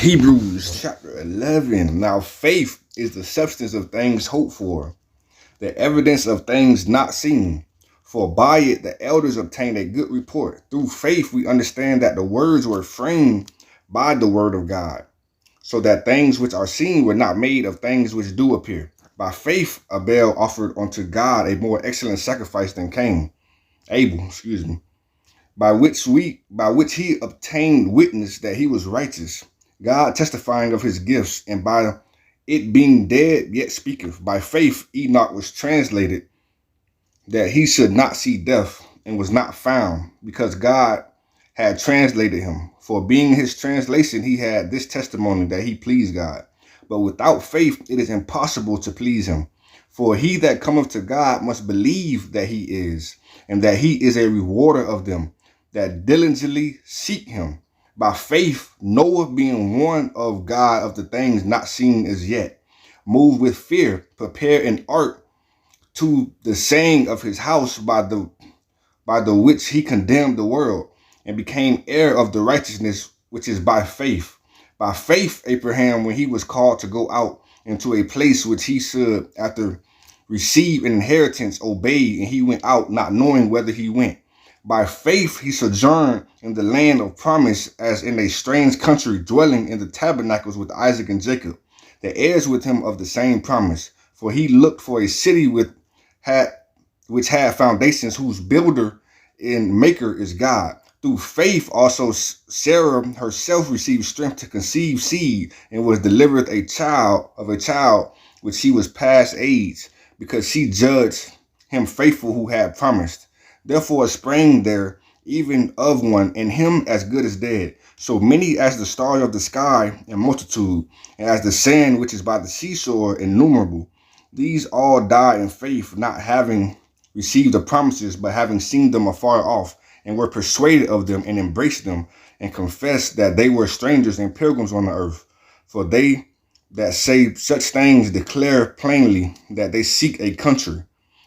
Hebrews chapter 11. Now faith is the substance of things hoped for, the evidence of things not seen. For by it the elders obtained a good report. Through faith we understand that the words were framed by the word of God, so that things which are seen were not made of things which do appear. By faith Abel offered unto God a more excellent sacrifice than Abel, by which he obtained witness that he was righteous, God testifying of his gifts, and by it being dead yet speaketh. By faith Enoch was translated, that he should not see death, and was not found, because God had translated him. For being his translation, he had this testimony, that he pleased God. But without faith it is impossible to please him. For he that cometh to God must believe that he is, and that he is a rewarder of them that diligently seek him. By faith Noah, being warned of God of the things not seen as yet, moved with fear, prepared an ark, to the saying of his house, by the which he condemned the world, and became heir of the righteousness which is by faith. By faith Abraham, when he was called to go out into a place which he should after receive an inheritance, obeyed, and he went out, not knowing whither he went. By faith he sojourned in the land of promise, as in a strange country, dwelling in the tabernacles with Isaac and Jacob, the heirs with him of the same promise. For he looked for a city which had foundations, whose builder and maker is God. Through faith also Sarah herself received strength to conceive seed, and was delivered a child which she was past age, because she judged him faithful who had promised. Therefore sprang there even of one in him as good as dead, so many as the stars of the sky in multitude, and as the sand which is by the seashore innumerable. These all died in faith, not having received the promises, but having seen them afar off, and were persuaded of them, and embraced them, and confessed that they were strangers and pilgrims on the earth. For they that say such things declare plainly that they seek a country.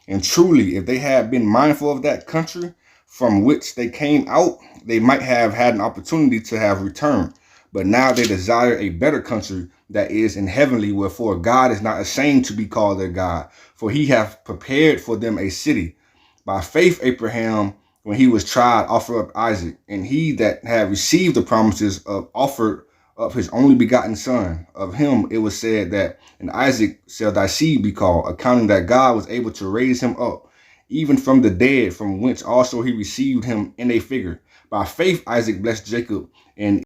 And truly, if they had been mindful of that country from which they came out, they might have had an opportunity to have returned. But now they desire a better country, that is in heavenly, wherefore God is not ashamed to be called their God, for he hath prepared for them a city. By faith Abraham, when he was tried, offered up Isaac, and he that had received the promises offered up his only begotten son. Of him it was said that in Isaac shall thy seed be called, accounting that God was able to raise him up even from the dead, from whence also he received him in a figure. By faith Isaac blessed Jacob, and